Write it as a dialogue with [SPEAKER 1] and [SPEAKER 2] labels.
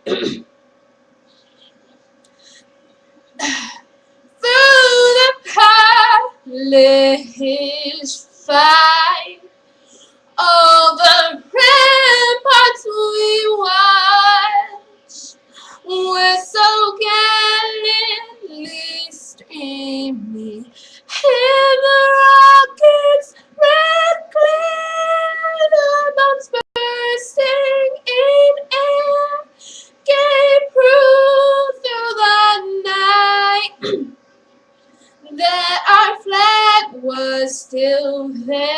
[SPEAKER 1] Through the perilous fight, all the ramparts we watched were so gallantly streaming, and the rockets' red glare, the bombs bursting in air, gave proof through the night that our flag was still there.